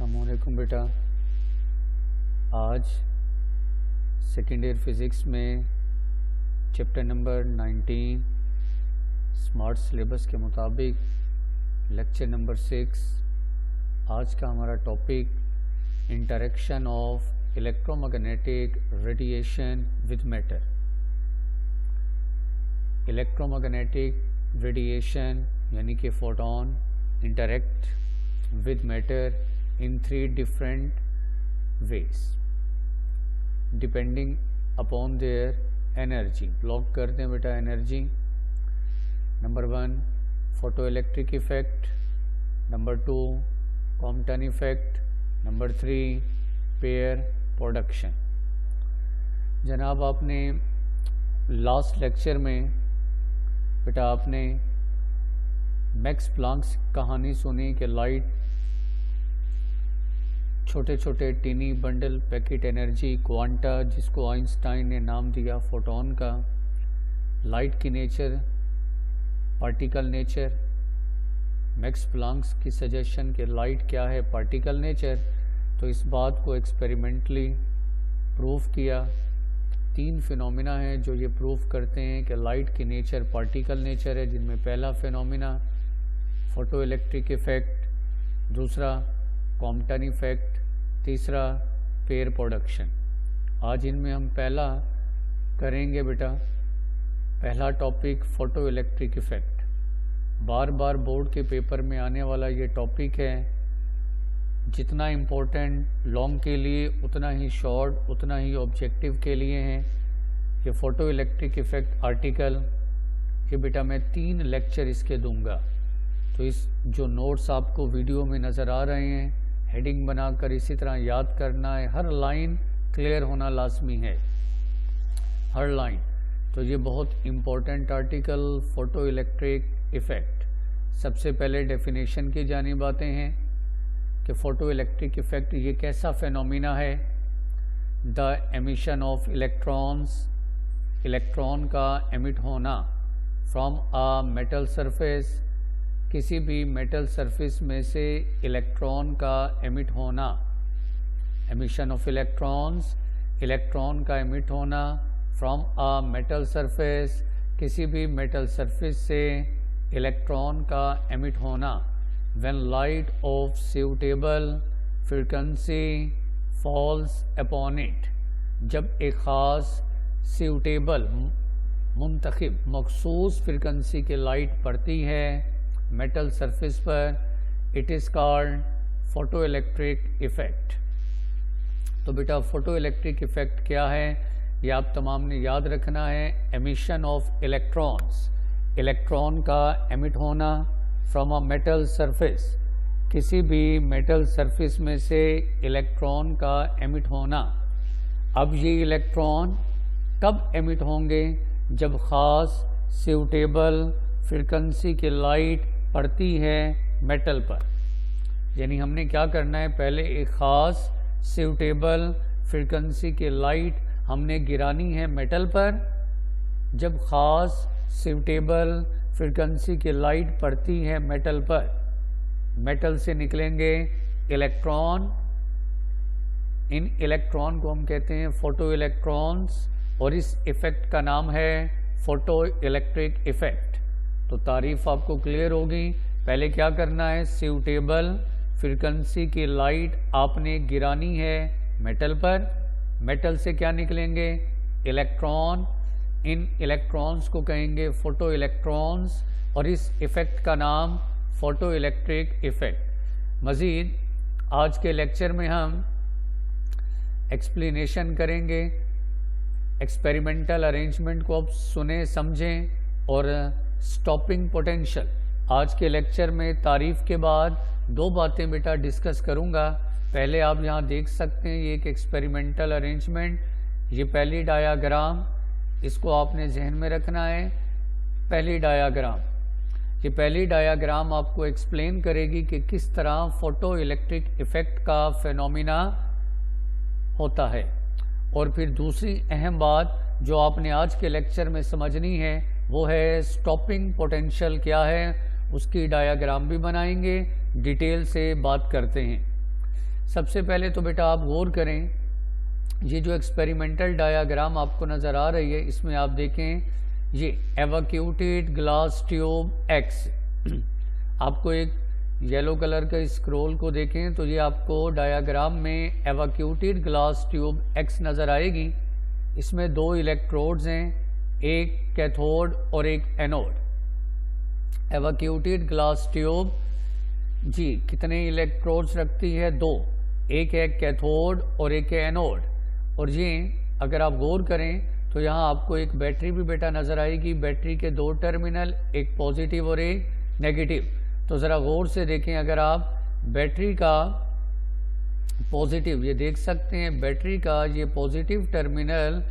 अस्सलामुअलैकुम बेटा। आज सेकेंड ईयर फिज़िक्स में चैप्टर नंबर 19 स्मार्ट सिलेबस के मुताबिक लेक्चर नंबर 6। आज का हमारा topic interaction of electromagnetic radiation with matter. Electromagnetic radiation यानी कि photon interact with matter in 3 different ways depending upon their energy। Block करते हैं बेटा energy. Number 1 photo electric effect, number 2 Compton effect, number 3 pair production. जनाब आपने last lecture में बेटा आपने मैक्स प्लांक कहानी सुनी कि लाइट छोटे छोटे tiny bundle packet energy quanta, जिसको आइंस्टाइन ने नाम दिया फोटोन का, लाइट की nature, particle nature, Max Planck की सजेशन कि लाइट क्या है, पार्टिकल नेचर। तो इस बात को एक्सपेरिमेंटली प्रूफ किया। 3 फिनोमिना हैं जो ये प्रूफ करते हैं कि लाइट की नेचर पार्टिकल नेचर है, जिनमें पहला फिनोमिना फोटो इलेक्ट्रिक इफेक्ट, दूसरा कॉम्पटन इफेक्ट, तीसरा पेयर प्रोडक्शन। आज इनमें हम पहला करेंगे बेटा, पहला टॉपिक फोटो इलेक्ट्रिक इफेक्ट। बार बार बोर्ड के पेपर में आने वाला ये टॉपिक है। जितना इम्पोर्टेंट लॉन्ग के लिए उतना ही शॉर्ट उतना ही ऑब्जेक्टिव के लिए है। ये फोटो इलेक्ट्रिक इफेक्ट आर्टिकल ये बेटा मैं 3 लेक्चर इसके दूंगा। तो इस जो नोट्स आपको वीडियो में नज़र आ रहे हैं, हेडिंग बनाकर इसी तरह याद करना है। हर लाइन क्लियर होना लाजमी है, हर लाइन। तो ये बहुत important article photo electric effect. सबसे पहले डेफिनेशन की जानिब आते हैं कि फोटो इलेक्ट्रिक इफेक्ट ये कैसा फेनोमिना है। The emission of electrons, electron का एमिट होना फ्रॉम अ मेटल सरफेस, किसी भी मेटल सरफेस में से इलेक्ट्रॉन का एमिट होना। एमिशन ऑफ इलेक्ट्रॉन्स, इलेक्ट्रॉन का एमिट होना फ्रॉम अ मेटल सरफेस, किसी भी मेटल सरफेस से इलेक्ट्रॉन का एमिट होना। When light of suitable frequency false upon it, जब एक ख़ास सूटेबल मुंतखब मखसूस फ्रीक्वेंसी की लाइट पड़ती है मेटल सरफेस पर, it is called photo electric effect. तो बेटा फोटो इलेक्ट्रिक इफेक्ट क्या है ये आप तमाम ने याद रखना है। एमिशन ऑफ इलेक्ट्रॉन्स, इलेक्ट्रॉन का एमिट होना फ्रॉम अ मेटल सरफेस, किसी भी मेटल सरफेस में से इलेक्ट्रॉन का एमिट होना। अब ये इलेक्ट्रॉन कब एमिट होंगे? जब ख़ास सूटेबल फ्रीक्वेंसी की लाइट पड़ती है मेटल पर। यानी हमने क्या करना है, पहले एक ख़ास सूटेबल फ्रीक्वेंसी की लाइट हमने गिरानी है मेटल पर। जब ख़ास सूटेबल फ्रीक्वेंसी की लाइट पड़ती है मेटल पर, मेटल से निकलेंगे इलेक्ट्रॉन। इन इलेक्ट्रॉन को हम कहते हैं फोटो इलेक्ट्रॉन्स, और इस इफ़ेक्ट का नाम है फोटो इलेक्ट्रिक इफ़ेक्ट। तो तारीफ आपको क्लियर होगी। पहले क्या करना है, सूटेबल फ्रीक्वेंसी की लाइट आपने गिरानी है मेटल पर। मेटल से क्या निकलेंगे? इलेक्ट्रॉन। इन इलेक्ट्रॉन्स को कहेंगे फोटो इलेक्ट्रॉन्स, और इस इफ़ेक्ट का नाम फोटो इलेक्ट्रिक इफ़ेक्ट। मज़ीद आज के लेक्चर में हम एक्सप्लेनेशन करेंगे। एक्सपेरिमेंटल अरेंजमेंट को आप सुने समझें। और स्टॉपिंग पोटेंशियल, आज के लेक्चर में तारीफ़ के बाद 2 बातें बेटा डिस्कस करूंगा। पहले आप यहाँ देख सकते हैं ये एक एक्सपेरिमेंटल अरेंजमेंट, ये पहली डायाग्राम, इसको आपने जहन में रखना है। पहली डायाग्राम, ये पहली डायाग्राम आपको एक्सप्लेन करेगी कि किस तरह फोटो इलेक्ट्रिक इफ़ेक्ट का फेनोमिना होता है। और फिर दूसरी अहम बात जो आपने आज के लेक्चर में समझनी है वो है स्टॉपिंग पोटेंशियल क्या है, उसकी डायग्राम भी बनाएंगे, डिटेल से बात करते हैं। सबसे पहले तो बेटा आप गौर करें, ये जो एक्सपेरिमेंटल डायाग्राम आपको नज़र आ रही है, इसमें आप देखें ये एवैक्यूटेड ग्लास ट्यूब एक्स। आपको एक येलो कलर के स्क्रोल को देखें तो ये आपको डायाग्राम में एवैक्यूटेड ग्लास ट्यूब एक्स नज़र आएगी। इसमें 2 इलेक्ट्रोड्स हैं, एक कैथोड और एक एनोड। एवैक्यूटेड ग्लास ट्यूब जी कितने इलेक्ट्रोड्स रखती है? 2, एक है कैथोड और एक है एनोड। और ये अगर आप गौर करें तो यहाँ आपको एक बैटरी भी बेटा नज़र आएगी। बैटरी के 2 टर्मिनल, एक पॉजिटिव और एक नेगेटिव। तो ज़रा गौर से देखें, अगर आप बैटरी का पॉजिटिव ये देख सकते हैं, बैटरी का ये पॉजिटिव टर्मिनल,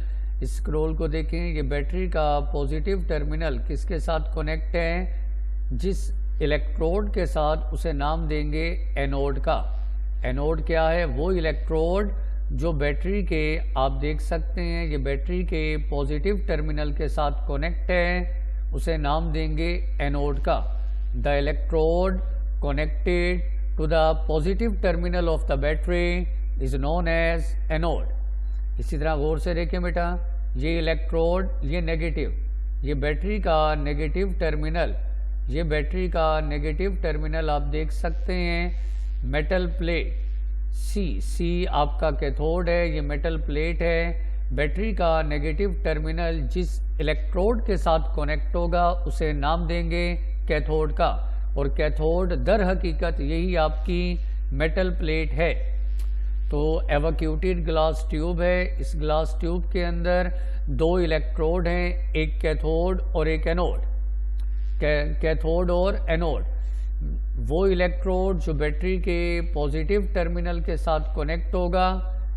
स्क्रोल को देखें, ये बैटरी का पॉजिटिव टर्मिनल किसके साथ कनेक्ट है? जिस इलेक्ट्रोड के साथ, उसे नाम देंगे एनोड का। एनोड क्या है? वो इलेक्ट्रोड जो बैटरी के, आप देख सकते हैं ये बैटरी के पॉजिटिव टर्मिनल के साथ कनेक्ट है, उसे नाम देंगे एनोड का। The electrode connected to the positive terminal of the battery is known as anode. इसी तरह गौर से देखें बेटा, ये इलेक्ट्रोड, ये नेगेटिव, ये बैटरी का नेगेटिव टर्मिनल, ये बैटरी का नेगेटिव टर्मिनल आप देख सकते हैं। मेटल प्लेट सी आपका कैथोड है, ये मेटल प्लेट है। बैटरी का नेगेटिव टर्मिनल जिस इलेक्ट्रोड के साथ कनेक्ट होगा उसे नाम देंगे कैथोड का। और कैथोड दर हकीकत यही आपकी मेटल प्लेट है। तो एवैक्यूटेड ग्लास ट्यूब है, इस ग्लास ट्यूब के अंदर 2 इलेक्ट्रोड हैं, एक कैथोड और एक एनोड। कैथोड और एनोड, वो इलेक्ट्रोड जो बैटरी के पॉजिटिव टर्मिनल के साथ कनेक्ट होगा,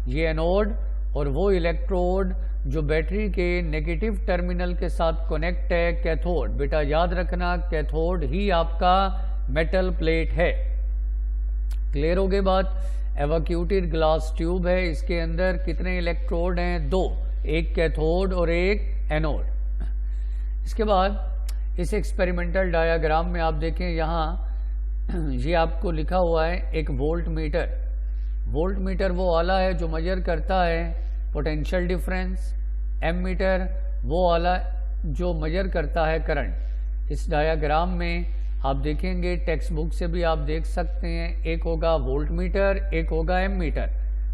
ये एनोड। और वो इलेक्ट्रोड जो बैटरी के नेगेटिव टर्मिनल के साथ कनेक्ट है, कैथोड। बेटा याद रखना, कैथोड ही आपका मेटल प्लेट है। क्लियर हो गई बात? एवैक्यूटेड ग्लास ट्यूब है, इसके अंदर कितने इलेक्ट्रोड हैं? 2, एक कैथोड और एक एनोड। इसके बाद इस एक्सपेरिमेंटल डायाग्राम में आप देखें, यहाँ ये आपको लिखा हुआ है एक वोल्ट मीटर। वोल्ट मीटर वो आला है जो मेजर करता है पोटेंशियल डिफरेंस। एम मीटर वो आला जो मेजर करता है करंट। इस डायाग्राम में आप देखेंगे, टेक्स्ट बुक से भी आप देख सकते हैं, एक होगा वोल्ट मीटर, एक होगा एम मीटर।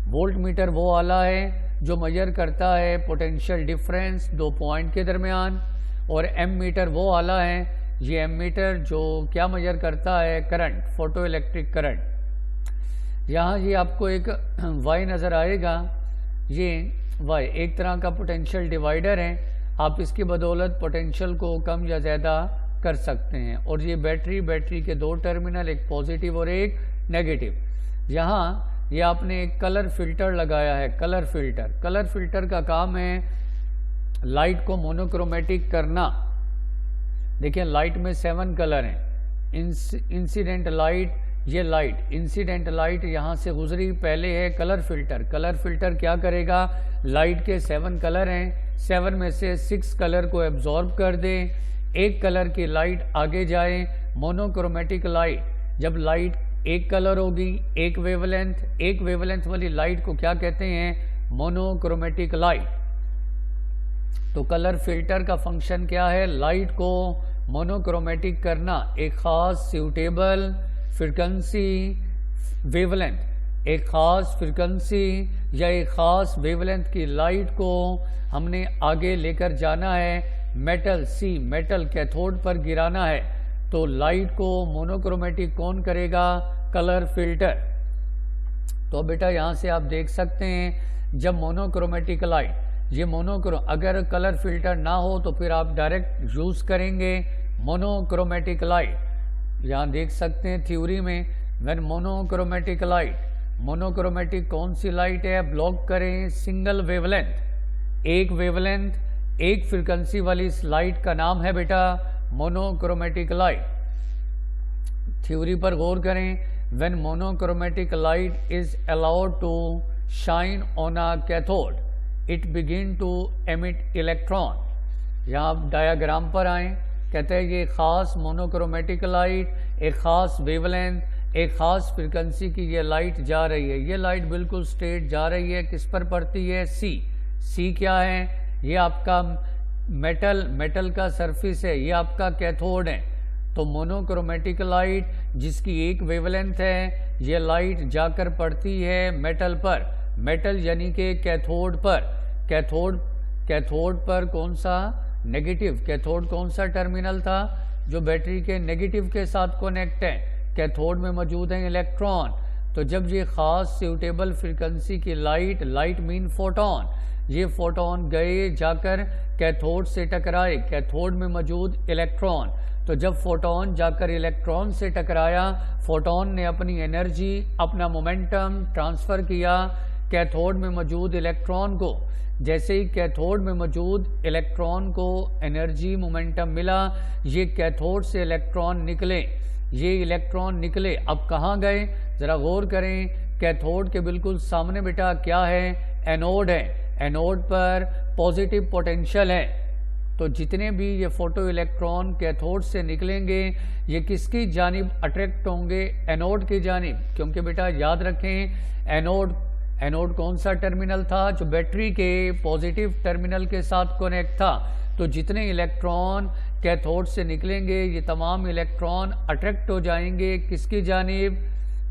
वोल्ट मीटर वो आला है जो मेजर करता है पोटेंशियल डिफरेंस 2 पॉइंट के दरमियान। और एम मीटर वो आला है, ये एम मीटर जो क्या मेजर करता है? Current, photo electric current. यहाँ ये आपको एक वाई नज़र आएगा, ये वाई एक तरह का पोटेंशियल डिवाइडर है। आप इसकी बदौलत पोटेंशियल को कम या ज़्यादा कर सकते हैं। और ये बैटरी के 2 टर्मिनल, एक पॉजिटिव और एक नेगेटिव। यहाँ ये आपने एक कलर फिल्टर लगाया है। कलर फिल्टर का काम है लाइट को मोनोक्रोमेटिक करना। देखिए लाइट में 7 कलर हैं। इंसिडेंट लाइट, ये लाइट इंसिडेंट लाइट यहाँ से गुजरी, पहले है कलर फिल्टर क्या करेगा? लाइट के 7 कलर हैं, 7 में से 6 कलर को एब्जॉर्ब कर दे, एक कलर की लाइट आगे जाए। मोनोक्रोमेटिक लाइट, जब लाइट एक कलर होगी, एक वेवलेंथ वाली लाइट को क्या कहते हैं? Monochromatic light. तो कलर फिल्टर का फंक्शन क्या है? लाइट को मोनोक्रोमेटिक करना। एक ख़ास सूटेबल फ्रीक्वेंसी वेवलेंथ, एक ख़ास फ्रीक्वेंसी या एक ख़ास वेवलेंथ की लाइट को हमने आगे लेकर जाना है, मेटल कैथोड पर गिराना है। तो लाइट को मोनोक्रोमेटिक कौन करेगा? Colour filter. तो बेटा यहाँ से आप देख सकते हैं, जब मोनोक्रोमेटिक लाइट, ये अगर कलर फिल्टर ना हो तो फिर आप डायरेक्ट यूज़ करेंगे मोनोक्रोमेटिक लाइट। यहाँ देख सकते हैं थ्योरी में, व्हेन मोनोक्रोमेटिक लाइट, मोनोक्रोमेटिक कौन सी लाइट है? ब्लॉक करें सिंगल वेवलेंथ, एक फ्रीक्वेंसी वाली इस लाइट का नाम है बेटा मोनोक्रोमेटिक लाइट। थ्योरी पर गौर करें, when monochromatic light is allowed to shine on a cathode, it begin to emit electron. यहाँ आप डायाग्राम पर आएँ, कहते हैं ये ख़ास मोनोक्रोमेटिक लाइट एक ख़ास वेवलेंथ, एक ख़ास फ्रिक्वेंसी की ये लाइट जा रही है, ये लाइट बिल्कुल स्ट्रेट जा रही है, किस पर पड़ती है? सी क्या है? ये आपका मेटल का सरफेस है, ये आपका कैथोड है। तो मोनोक्रोमेटिक लाइट जिसकी एक वेवलेंथ है, ये लाइट जाकर पड़ती है मेटल पर, मेटल यानी कि कैथोड पर। कैथोड पर कौन सा? नेगेटिव। कैथोड कौन सा टर्मिनल था? जो बैटरी के नेगेटिव के साथ कनेक्ट है। कैथोड में मौजूद है इलेक्ट्रॉन। तो जब ये ख़ास सूटेबल फ्रिक्वेंसी की लाइट मीन फोटोन, ये फोटोन गए जाकर कैथोड से टकराए, कैथोड में मौजूद इलेक्ट्रॉन। तो जब फोटोन जाकर इलेक्ट्रॉन से टकराया, फोटोन ने अपनी एनर्जी, अपना मोमेंटम ट्रांसफ़र किया कैथोड में मौजूद इलेक्ट्रॉन को। जैसे ही कैथोड में मौजूद इलेक्ट्रॉन को एनर्जी मोमेंटम मिला, ये कैथोड से इलेक्ट्रॉन निकले, ये इलेक्ट्रॉन निकले। अब कहाँ गए? ज़रा गौर करें। कैथोड के बिल्कुल सामने बेटा क्या है? एनोड है। एनोड पर पॉजिटिव पोटेंशियल है। तो जितने भी ये फोटो इलेक्ट्रॉन कैथोड से निकलेंगे, ये किसकी जानिब अट्रैक्ट होंगे? एनोड की जानिब। क्योंकि बेटा याद रखें, एनोड कौन सा टर्मिनल था? जो बैटरी के पॉजिटिव टर्मिनल के साथ कनेक्ट था। तो जितने इलेक्ट्रॉन कैथोड से निकलेंगे, ये तमाम इलेक्ट्रॉन अट्रैक्ट हो जाएंगे किसकी जानिब?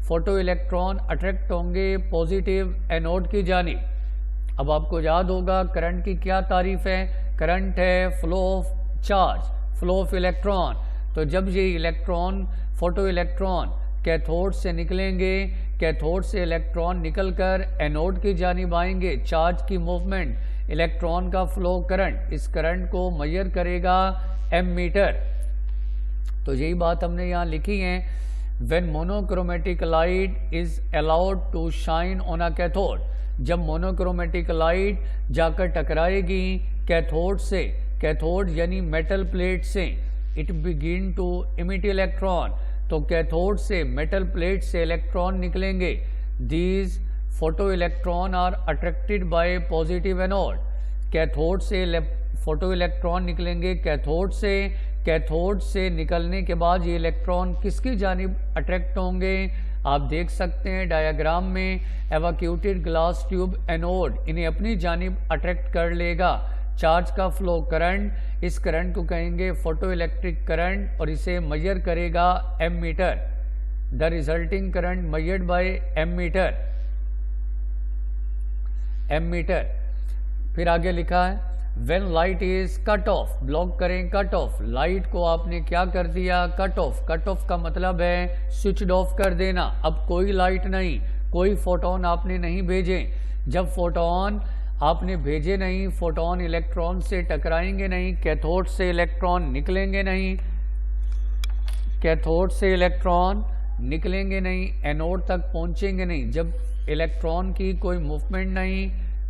फोटो इलेक्ट्रॉन अट्रैक्ट होंगे पॉजिटिव एनोड की जानिब। अब आपको याद होगा करंट की क्या तारीफ है? करंट है flow of charge, flow of electron. तो जब ये इलेक्ट्रॉन, फोटो इलेक्ट्रॉन कैथोड से निकलेंगे, कैथोड से इलेक्ट्रॉन निकलकर एनोड की जानिब आएंगे, चार्ज की मूवमेंट, इलेक्ट्रॉन का फ्लो करंट, इस करंट को मेजर करेगा एमीटर। तो यही बात हमने यहाँ लिखी है। When monochromatic light is allowed to shine on a cathode, जब मोनोक्रोमेटिक लाइट जाकर टकराएगी कैथोड से, कैथोड यानी मेटल प्लेट से, it begin to emit electron. तो कैथोड से, मेटल प्लेट से इलेक्ट्रॉन निकलेंगे। These photo electron are attracted by positive anode. Cathode से फोटो इलेक्ट्रॉन निकलेंगे कैथोड से, कैथोड से निकलने के बाद ये इलेक्ट्रॉन किसकी जानिब अट्रैक्ट होंगे? आप देख सकते हैं डायग्राम में, एवैक्यूटेड ग्लास ट्यूब एनोड इन्हें अपनी जानिब अट्रैक्ट कर लेगा। चार्ज का फ्लो करंट, इस करंट को कहेंगे फोटो इलेक्ट्रिक करंट और इसे मेजर करेगा ammeter. The resulting current measured by ammeter. फिर आगे लिखा है when light is cut off, block करें कट ऑफ, लाइट को आपने क्या कर दिया? Cut off. कट ऑफ का मतलब है स्विच ऑफ कर देना। अब कोई लाइट नहीं, कोई फोटोन आपने नहीं भेजे। जब फोटोन आपने भेजे नहीं, फोटोन इलेक्ट्रॉन से टकराएंगे नहीं, कैथोड से इलेक्ट्रॉन निकलेंगे नहीं, कैथोड से इलेक्ट्रॉन निकलेंगे नहीं, एनोड तक पहुंचेंगे नहीं। जब इलेक्ट्रॉन की कोई मूवमेंट नहीं,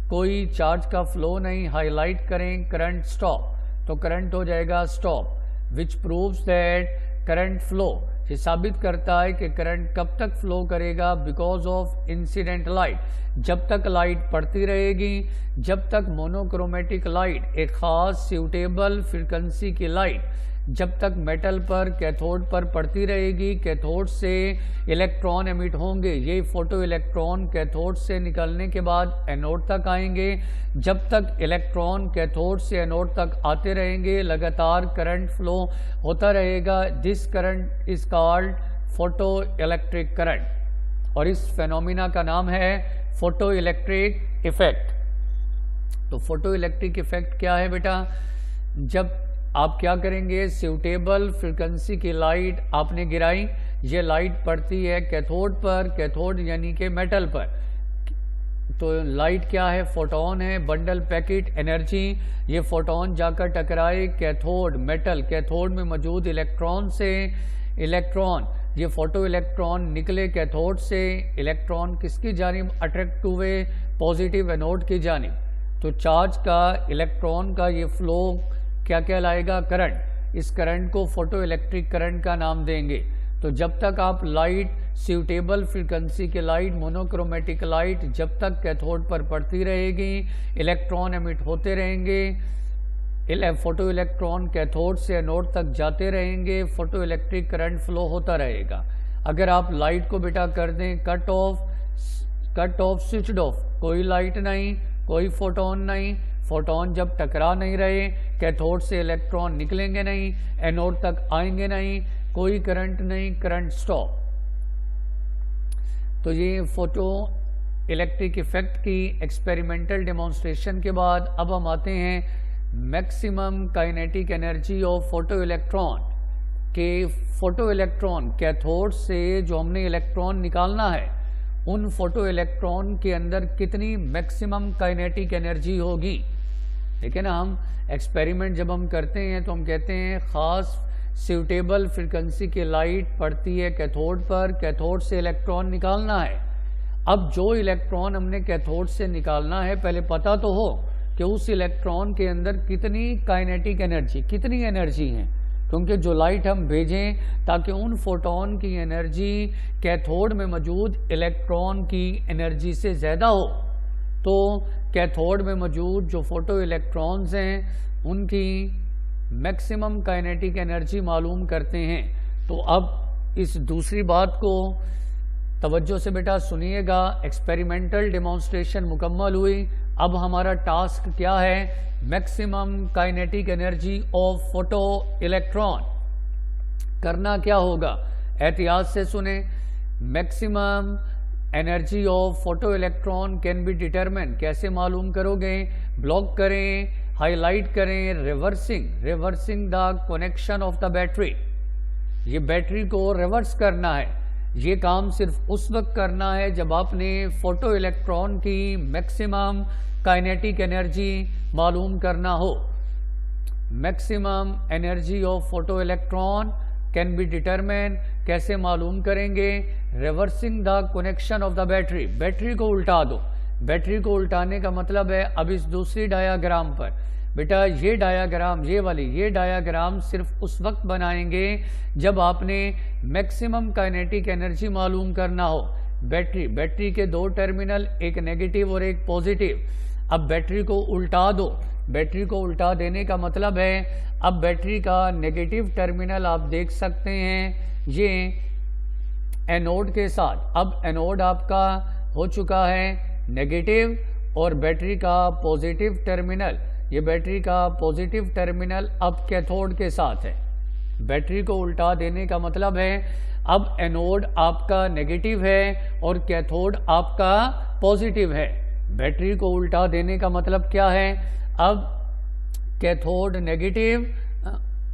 कोई चार्ज का फ्लो नहीं, हाईलाइट करें करंट स्टॉप, तो करंट हो जाएगा stop. Which proves that current flow, ये साबित करता है कि करंट कब तक फ्लो करेगा? Because of incident light. जब तक लाइट पड़ती रहेगी, जब तक मोनोक्रोमेटिक लाइट, एक खास सूटेबल फ्रिक्वेंसी की लाइट जब तक मेटल पर, कैथोड पर पड़ती रहेगी, कैथोड से इलेक्ट्रॉन एमिट होंगे। ये फोटो इलेक्ट्रॉन कैथोड से निकलने के बाद एनोड तक आएंगे। जब तक इलेक्ट्रॉन कैथोड से एनोड तक आते रहेंगे, लगातार करंट फ्लो होता रहेगा। This current is called photo electric current और इस फेनोमिना का नाम है फोटो इलेक्ट्रिक इफेक्ट। तो फोटो इलेक्ट्रिक इफेक्ट क्या है बेटा? जब आप क्या करेंगे, सूटेबल फ्रिक्वेंसी की लाइट आपने गिराई, ये लाइट पड़ती है कैथोड पर, कैथोड यानी कि मेटल पर। तो लाइट क्या है? फोटोन है, बंडल पैकेट एनर्जी। ये फोटोन जाकर टकराए कैथोड, मेटल, कैथोड में मौजूद इलेक्ट्रॉन से, इलेक्ट्रॉन, ये फोटो इलेक्ट्रॉन निकले कैथोड से, इलेक्ट्रॉन किसकी जानिब अट्रैक्ट हुए? पॉजिटिव एनोड की जानिब। तो चार्ज का, इलेक्ट्रॉन का ये फ्लो क्या कहलाएगा? करंट। इस करंट को फोटो इलेक्ट्रिक करंट का नाम देंगे। तो जब तक आप लाइट, सूटेबल फ्रिक्वेंसी की लाइट, मोनोक्रोमेटिक लाइट जब तक कैथोड पर पड़ती रहेगी, इलेक्ट्रॉन एमिट होते रहेंगे, फोटो इलेक्ट्रॉन कैथोड से एनोड तक जाते रहेंगे, फोटो इलेक्ट्रिक करंट फ्लो होता रहेगा। अगर आप लाइट को बेटा कर दें कट ऑफ स्विच्ड ऑफ, कोई लाइट नहीं, कोई फोटोन नहीं, फोटोन जब टकरा नहीं रहे कैथोड से इलेक्ट्रॉन निकलेंगे नहीं, एनोड तक आएंगे नहीं, कोई करंट नहीं, करंट स्टॉप। तो ये फोटो इलेक्ट्रिक इफेक्ट की एक्सपेरिमेंटल डेमोन्स्ट्रेशन के बाद अब हम आते हैं maximum kinetic energy of photo electron के। फोटो इलेक्ट्रॉन कैथोड से जो हमने इलेक्ट्रॉन निकालना है, उन फोटो इलेक्ट्रॉन के अंदर कितनी मैक्सिमम काइनेटिक एनर्जी होगी। ठीक है ना, हम एक्सपेरिमेंट जब हम करते हैं तो हम कहते हैं ख़ास सूटेबल फ्रीक्वेंसी की लाइट पड़ती है कैथोड पर, कैथोड से इलेक्ट्रॉन निकालना है। अब जो इलेक्ट्रॉन हमने कैथोड से निकालना है, पहले पता तो हो कि उस इलेक्ट्रॉन के अंदर कितनी काइनेटिक एनर्जी, कितनी एनर्जी है, क्योंकि जो लाइट हम भेजें ताकि उन फोटोन की एनर्जी कैथोड में मौजूद इलेक्ट्रॉन की एनर्जी से ज़्यादा हो। तो कैथोड में मौजूद जो फोटो इलेक्ट्रॉन्स हैं उनकी मैक्सिमम काइनेटिक एनर्जी मालूम करते हैं। तो अब इस दूसरी बात को तवज्जो से बेटा सुनिएगा। एक्सपेरिमेंटल डेमोन्स्ट्रेशन मुकम्मल हुई। अब हमारा टास्क क्या है, maximum kinetic energy of photo electron. करना क्या होगा, एहतियात से सुने। Maximum energy of photo electron can be determine, कैसे मालूम करोगे, ब्लॉक करें, हाईलाइट करें, reversing the connection of the battery. ये बैटरी को रिवर्स करना है। ये काम सिर्फ उस वक्त करना है जब आपने फोटो इलेक्ट्रॉन की मैक्सिमम काइनेटिक एनर्जी मालूम करना हो। Maximum energy of photo electron can be determine, कैसे मालूम करेंगे, reversing the connection of the battery. Battery को उल्टा दो। बैटरी को उल्टाने का मतलब है, अब इस दूसरी डायाग्राम पर बेटा ये डायाग्राम, ये डायाग्राम सिर्फ उस वक्त बनाएंगे जब आपने मैक्सिमम काइनेटिक एनर्जी मालूम करना हो। बैटरी के दो टर्मिनल, एक नेगेटिव और एक पॉजिटिव। अब बैटरी को उल्टा दो। बैटरी को उल्टा देने का मतलब है, अब बैटरी का नेगेटिव टर्मिनल आप देख सकते हैं ये एनोड के साथ। अब एनोड आपका हो चुका है नेगेटिव और बैटरी का पॉजिटिव टर्मिनल, ये बैटरी का पॉजिटिव टर्मिनल अब कैथोड के साथ है। बैटरी को उल्टा देने का मतलब है, अब एनोड आपका नेगेटिव है और कैथोड आपका पॉजिटिव है। बैटरी को उल्टा देने का मतलब क्या है, अब कैथोड नेगेटिव,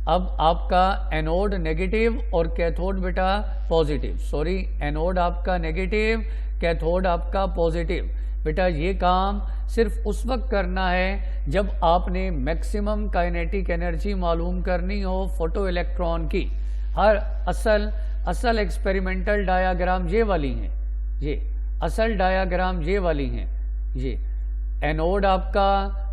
अब आपका एनोड नेगेटिव और कैथोड बेटा पॉजिटिव। सॉरी, एनोड आपका नेगेटिव, कैथोड आपका पॉजिटिव। बेटा ये काम सिर्फ उस वक्त करना है जब आपने मैक्सिमम काइनेटिक एनर्जी मालूम करनी हो फोटो इलेक्ट्रॉन की। हर असल एक्सपेरिमेंटल डायाग्राम ये वाली हैं, ये असल डायाग्राम ये वाली हैं। ये एनोड आपका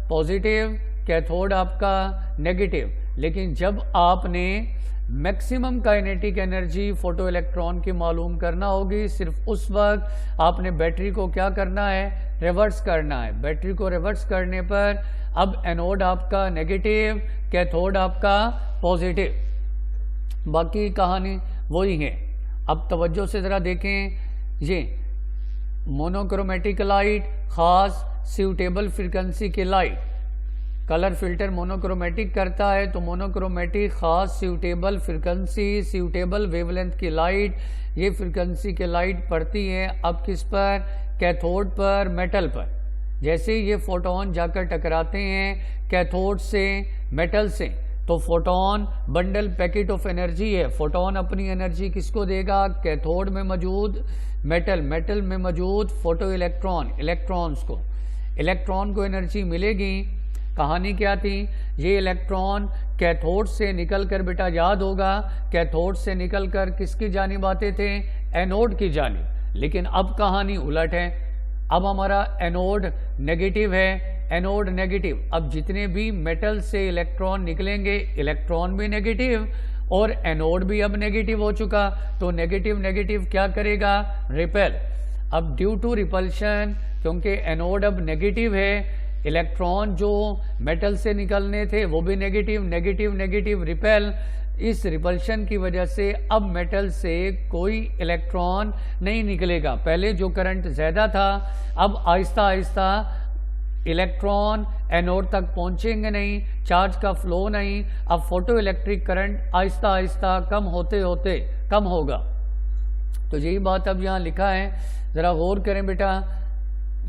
पॉजिटिव, कैथोड आपका नेगेटिव। लेकिन जब आपने maximum kinetic energy photo electron की मालूम करना होगी, सिर्फ उस वक्त आपने बैटरी को क्या करना है, रिवर्स करना है। बैटरी को रिवर्स करने पर अब एनोड आपका नेगेटिव, कैथोड आपका पॉजिटिव। बाकी कहानी वही है। अब तवज्जो से ज़रा देखें, ये मोनोक्रोमेटिक लाइट, ख़ास सूटेबल फ्रीक्वेंसी की लाइट। कलर फिल्टर मोनोक्रोमेटिक करता है, तो मोनोक्रोमेटिक ख़ास सूटेबल फ्रीक्वेंसी, सूटेबल वेवलेंथ की लाइट, ये फ्रीक्वेंसी की लाइट पड़ती है अब किस पर, कैथोड पर, मेटल पर। जैसे ये फोटोन जाकर टकराते हैं कैथोड से, मेटल से, तो photon bundle packet of energy है। फोटोन अपनी एनर्जी किसको देगा, कैथोड में मौजूद मेटल में मौजूद फोटो इलेक्ट्रॉन्स को। इलेक्ट्रॉन को एनर्जी मिलेगी। कहानी क्या थी, ये इलेक्ट्रॉन कैथोड से निकलकर बेटा याद होगा, कैथोड से निकलकर किसकी जानिब आते थे, एनोड की जानिब। लेकिन अब कहानी उलट है। अब हमारा एनोड नेगेटिव है, एनोड नेगेटिव। अब जितने भी मेटल से इलेक्ट्रॉन निकलेंगे, इलेक्ट्रॉन भी नेगेटिव और एनोड भी अब नेगेटिव हो चुका, तो नेगेटिव क्या करेगा, रिपेल। अब ड्यू टू रिपल्शन, क्योंकि एनोड अब नेगेटिव है, इलेक्ट्रॉन जो मेटल से निकलने थे वो भी नेगेटिव रिपेल। इस रिपल्शन की वजह से अब मेटल से कोई इलेक्ट्रॉन नहीं निकलेगा। पहले जो करंट ज़्यादा था, अब आहिस्ता आहिस्ता इलेक्ट्रॉन एनोड तक पहुंचेंगे नहीं, चार्ज का फ्लो नहीं। अब फोटो इलेक्ट्रिक करंट आहिस्ता आहिस्ता कम होते होते कम होगा। तो यही बात अब यहाँ लिखा है, ज़रा गौर करें बेटा,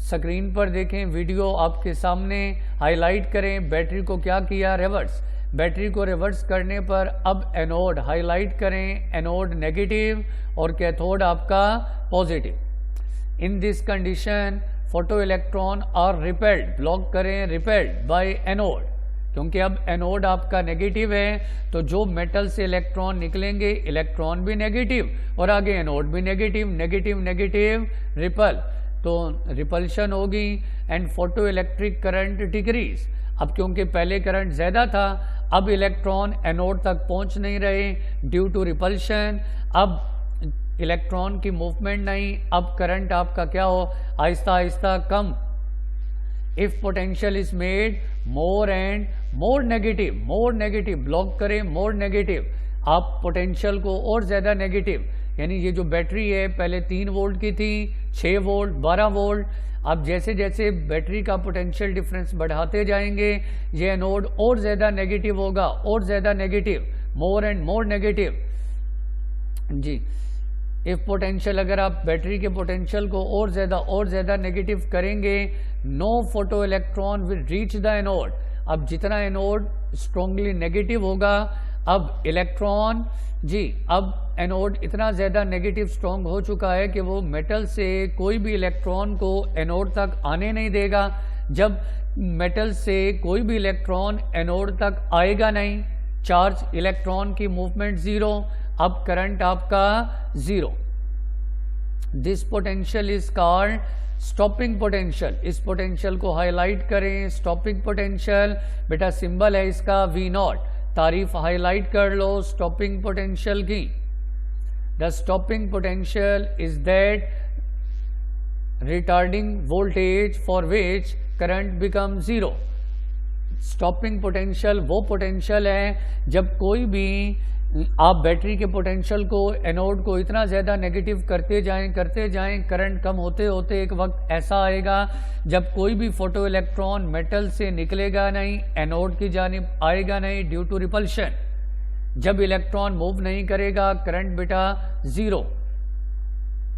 स्क्रीन पर देखें, वीडियो आपके सामने, हाईलाइट करें। बैटरी को क्या किया, रिवर्स। बैटरी को रिवर्स करने पर अब एनोड हाईलाइट करें, एनोड नेगेटिव और कैथोड आपका positive. In this condition photo electron are repelled, block करें, रिपेल्ड बाय एनोड, क्योंकि अब एनोड आपका नेगेटिव है, तो जो मेटल से इलेक्ट्रॉन निकलेंगे, इलेक्ट्रॉन भी नेगेटिव और आगे एनोड भी नेगेटिव, नेगेटिव नेगेटिव रिपल, तो रिपल्शन होगी and photo electric current decrease. अब क्योंकि पहले करंट ज़्यादा था, अब इलेक्ट्रॉन एनोड तक पहुंच नहीं रहे ड्यू टू रिपल्शन, अब इलेक्ट्रॉन की मूवमेंट नहीं, अब करंट आपका क्या हो, आहिस्ता आहिस्ता कम। If potential is made more and more negative, block करें, मोर नेगेटिव, आप पोटेंशियल को और ज़्यादा नेगेटिव, यानी ये जो बैटरी है पहले 3 वोल्ट की थी, 6 वोल्ट, 12 वोल्ट, अब जैसे जैसे बैटरी का पोटेंशियल डिफरेंस बढ़ाते जाएंगे, ये एनोड और ज़्यादा नेगेटिव होगा, और ज़्यादा negative, more and more negative जी। इफ पोटेंशियल, अगर आप बैटरी के पोटेंशियल को और ज़्यादा नेगेटिव करेंगे, no photo electron will reach the anode. अब जितना एनोड स्ट्रॉन्गली नेगेटिव होगा, अब इलेक्ट्रॉन जी, अब एनोड इतना ज़्यादा नेगेटिव स्ट्रॉन्ग हो चुका है कि वो मेटल से कोई भी इलेक्ट्रॉन को एनोड तक आने नहीं देगा। जब मेटल से कोई भी इलेक्ट्रॉन एनोड तक आएगा नहीं, चार्ज इलेक्ट्रॉन की मूवमेंट ज़ीरो, अब करंट आपका zero. This potential is called stopping potential. इस पोटेंशियल को हाईलाइट करें, स्टॉपिंग पोटेंशियल, बेटा सिंबल है इसका V0, तारीफ हाईलाइट कर लो स्टॉपिंग पोटेंशियल की। The stopping potential is that retarding voltage for which current become zero. Stopping potential वो पोटेंशियल है जब कोई भी आप बैटरी के पोटेंशियल को, एनोड को इतना ज़्यादा नेगेटिव करते जाएं, करंट कम होते होते एक वक्त ऐसा आएगा जब कोई भी फोटो इलेक्ट्रॉन मेटल से निकलेगा नहीं, एनोड की जानिब आएगा नहीं ड्यू टू रिपल्शन। जब इलेक्ट्रॉन मूव नहीं करेगा, करंट बेटा zero.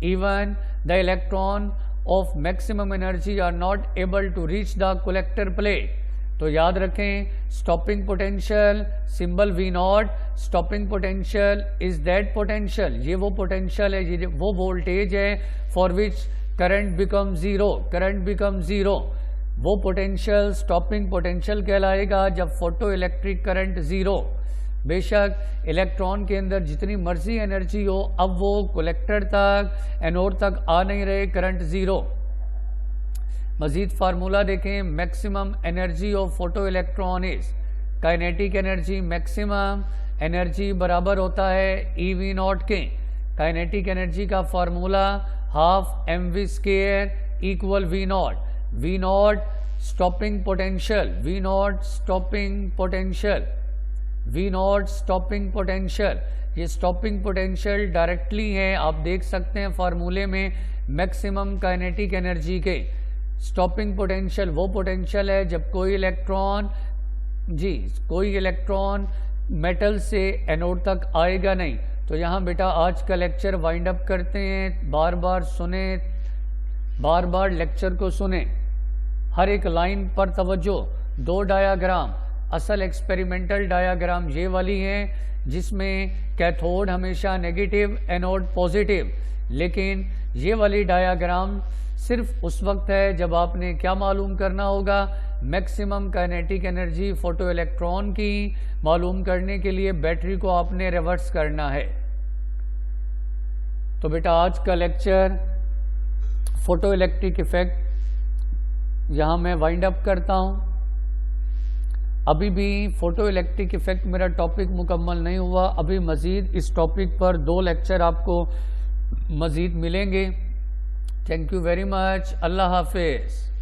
Even the electron of maximum energy are not able to reach the collector plate. तो याद रखें, stopping potential symbol V0, stopping potential is that potential, ये वो पोटेंशियल है, ये वो वोल्टेज है for which current become zero. वो पोटेंशियल स्टॉपिंग पोटेंशियल कहलाएगा जब फोटो इलेक्ट्रिक करंट ज़ीरो। बेशक इलेक्ट्रॉन के अंदर जितनी मर्जी एनर्जी हो, अब वो कलेक्टर तक, एनोड तक आ नहीं रहे, करंट ज़ीरो। मजीद फार्मूला देखें, maximum energy of photo electron is, kinetic energy maximum energy बराबर होता है EV0 के। काइनेटिक एनर्जी का formula half mv² equal V0। V0 stopping potential, V0 stopping potential, V0 stopping potential, ये स्टॉपिंग पोटेंशियल डायरेक्टली है, आप देख सकते हैं फार्मूले में, मैक्सिमम काइनेटिक एनर्जी के। स्टॉपिंग पोटेंशियल वो पोटेंशियल है जब कोई इलेक्ट्रॉन मेटल से एनोड तक आएगा नहीं। तो यहाँ बेटा आज का लेक्चर वाइंड अप करते हैं। बार बार सुने, बार बार लेक्चर को सुने, हर एक लाइन पर तवज्जो। 2 डायाग्राम, असल एक्सपेरिमेंटल डायाग्राम ये वाली है जिसमें कैथोड हमेशा नेगेटिव, एनोड पॉजिटिव, लेकिन ये वाली डायाग्राम सिर्फ उस वक्त है जब आपने क्या मालूम करना होगा, maximum kinetic energy photo electron की मालूम करने के लिए बैटरी को आपने रिवर्स करना है। तो बेटा आज का लेक्चर फोटो इलेक्ट्रिक इफेक्ट यहाँ मैं वाइंड अप करता हूँ। अभी भी फोटो इलेक्ट्रिक इफेक्ट मेरा टॉपिक मुकम्मल नहीं हुआ, अभी मज़ीद इस टॉपिक पर 2 लेक्चर आपको मज़ीद मिलेंगे। Thank you very much. अल्लाह हाफिज़।